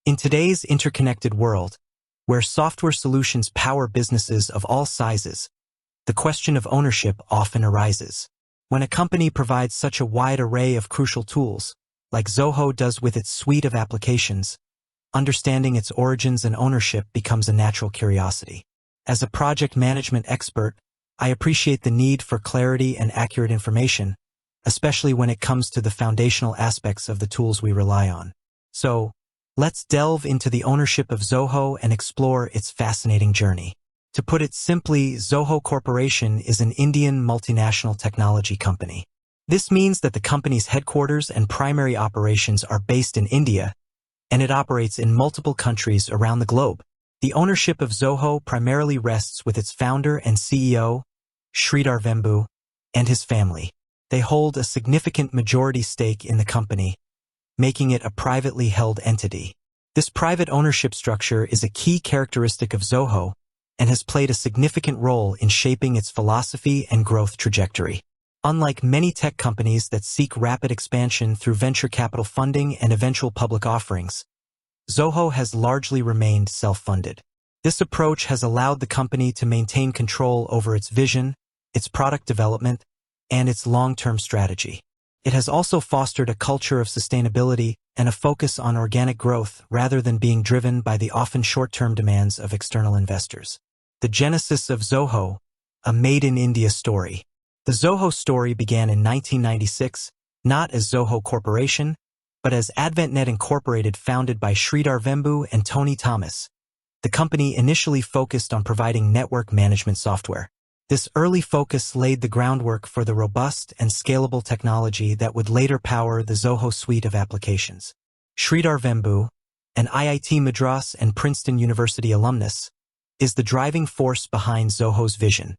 In today's interconnected world, where software solutions power businesses of all sizes, the question of ownership often arises. When a company provides such a wide array of crucial tools, like Zoho does with its suite of applications, understanding its origins and ownership becomes a natural curiosity. As a project management expert, I appreciate the need for clarity and accurate information, especially when it comes to the foundational aspects of the tools we rely on. So, let's delve into the ownership of Zoho and explore its fascinating journey. To put it simply, Zoho Corporation is an Indian multinational technology company. This means that the company's headquarters and primary operations are based in India, and it operates in multiple countries around the globe. The ownership of Zoho primarily rests with its founder and CEO, Sridhar Vembu, and his family. They hold a significant majority stake in the company, making it a privately held entity. This private ownership structure is a key characteristic of Zoho and has played a significant role in shaping its philosophy and growth trajectory. Unlike many tech companies that seek rapid expansion through venture capital funding and eventual public offerings, Zoho has largely remained self-funded. This approach has allowed the company to maintain control over its vision, its product development, and its long-term strategy. It has also fostered a culture of sustainability and a focus on organic growth rather than being driven by the often short-term demands of external investors. The genesis of Zoho, a made-in-India story. The Zoho story began in 1996, not as Zoho Corporation, but as AdventNet Incorporated, founded by Sridhar Vembu and Tony Thomas. The company initially focused on providing network management software. This early focus laid the groundwork for the robust and scalable technology that would later power the Zoho suite of applications. Sridhar Vembu, an IIT Madras and Princeton University alumnus, is the driving force behind Zoho's vision.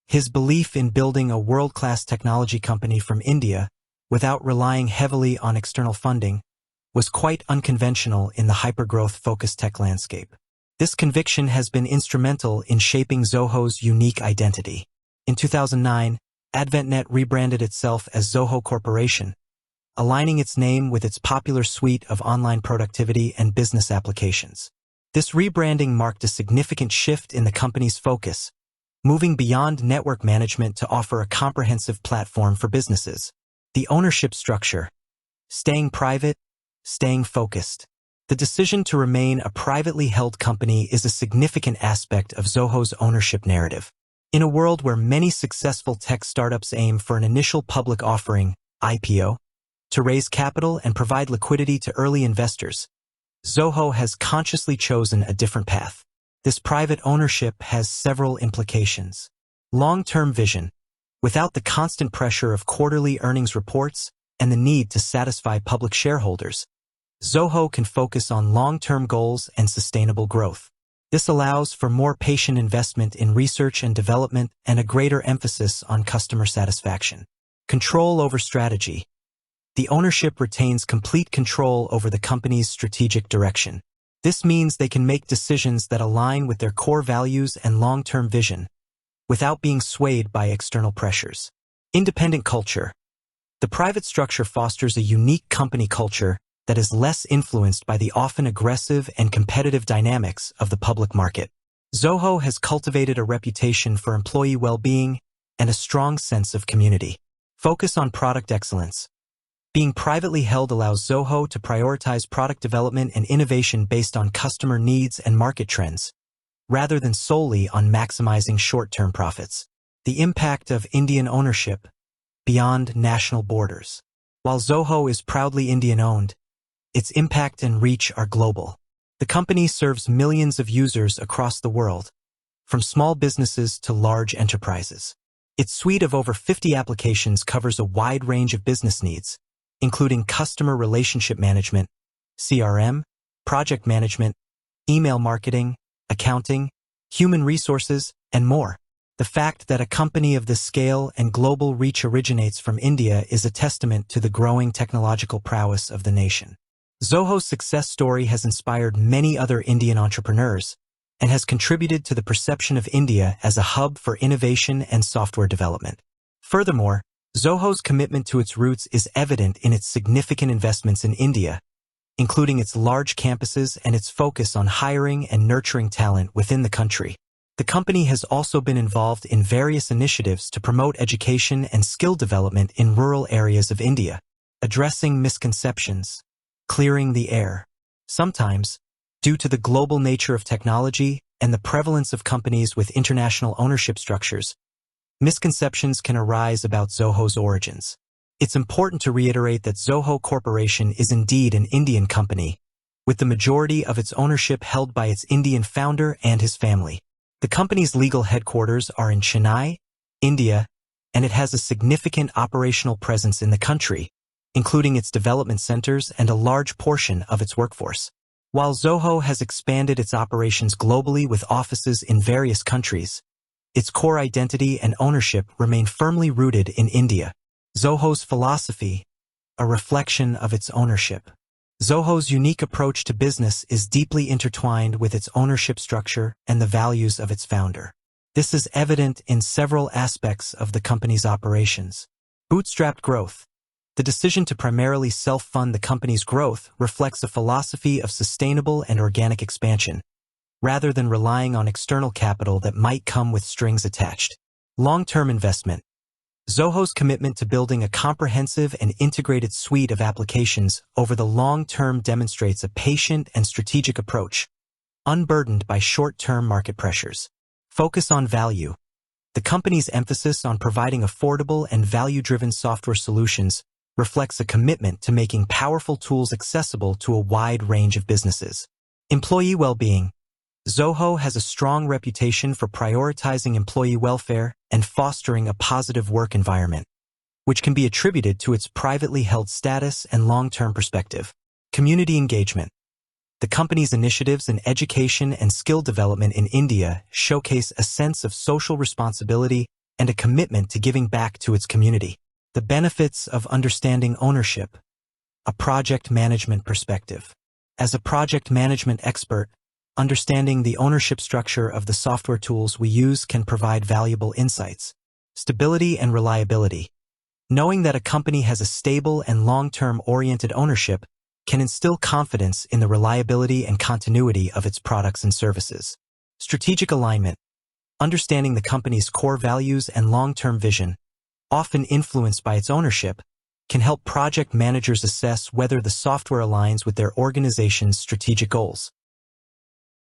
His belief in building a world-class technology company from India without relying heavily on external funding was quite unconventional in the hyper-growth-focused tech landscape. This conviction has been instrumental in shaping Zoho's unique identity. In 2009, AdventNet rebranded itself as Zoho Corporation, aligning its name with its popular suite of online productivity and business applications. This rebranding marked a significant shift in the company's focus, moving beyond network management to offer a comprehensive platform for businesses. The ownership structure. Staying private, staying focused. The decision to remain a privately held company is a significant aspect of Zoho's ownership narrative. In a world where many successful tech startups aim for an initial public offering, IPO, to raise capital and provide liquidity to early investors, Zoho has consciously chosen a different path. This private ownership has several implications. Long-term vision. Without the constant pressure of quarterly earnings reports and the need to satisfy public shareholders, Zoho can focus on long-term goals and sustainable growth. This allows for more patient investment in research and development and a greater emphasis on customer satisfaction. Control over strategy. The ownership retains complete control over the company's strategic direction. This means they can make decisions that align with their core values and long-term vision, without being swayed by external pressures. Independent culture. The private structure fosters a unique company culture that is less influenced by the often aggressive and competitive dynamics of the public market. Zoho has cultivated a reputation for employee well-being and a strong sense of community. Focus on product excellence. Being privately held allows Zoho to prioritize product development and innovation based on customer needs and market trends, rather than solely on maximizing short-term profits. The impact of Indian ownership beyond national borders. While Zoho is proudly Indian-owned, its impact and reach are global. The company serves millions of users across the world, from small businesses to large enterprises. Its suite of over 50 applications covers a wide range of business needs, including customer relationship management, CRM, project management, email marketing, accounting, human resources, and more. The fact that a company of this scale and global reach originates from India is a testament to the growing technological prowess of the nation. Zoho's success story has inspired many other Indian entrepreneurs and has contributed to the perception of India as a hub for innovation and software development. Furthermore, Zoho's commitment to its roots is evident in its significant investments in India, including its large campuses and its focus on hiring and nurturing talent within the country. The company has also been involved in various initiatives to promote education and skill development in rural areas of India, addressing misconceptions, clearing the air. Sometimes, due to the global nature of technology and the prevalence of companies with international ownership structures, misconceptions can arise about Zoho's origins. It's important to reiterate that Zoho Corporation is indeed an Indian company, with the majority of its ownership held by its Indian founder and his family. The company's legal headquarters are in Chennai, India, and it has a significant operational presence in the country, including its development centers and a large portion of its workforce. While Zoho has expanded its operations globally with offices in various countries, its core identity and ownership remain firmly rooted in India. Zoho's philosophy, a reflection of its ownership. Zoho's unique approach to business is deeply intertwined with its ownership structure and the values of its founder. This is evident in several aspects of the company's operations. Bootstrapped growth. The decision to primarily self-fund the company's growth reflects a philosophy of sustainable and organic expansion, rather than relying on external capital that might come with strings attached. Long-term investment. Zoho's commitment to building a comprehensive and integrated suite of applications over the long term demonstrates a patient and strategic approach, unburdened by short-term market pressures. Focus on value. The company's emphasis on providing affordable and value-driven software solutions reflects a commitment to making powerful tools accessible to a wide range of businesses. Employee well-being. Zoho has a strong reputation for prioritizing employee welfare and fostering a positive work environment, which can be attributed to its privately held status and long-term perspective. Community engagement. The company's initiatives in education and skill development in India showcase a sense of social responsibility and a commitment to giving back to its community. The benefits of understanding ownership. A project management perspective. As a project management expert, understanding the ownership structure of the software tools we use can provide valuable insights. Stability and reliability. Knowing that a company has a stable and long-term oriented ownership can instill confidence in the reliability and continuity of its products and services. Strategic alignment. Understanding the company's core values and long-term vision, often influenced by its ownership, can help project managers assess whether the software aligns with their organization's strategic goals.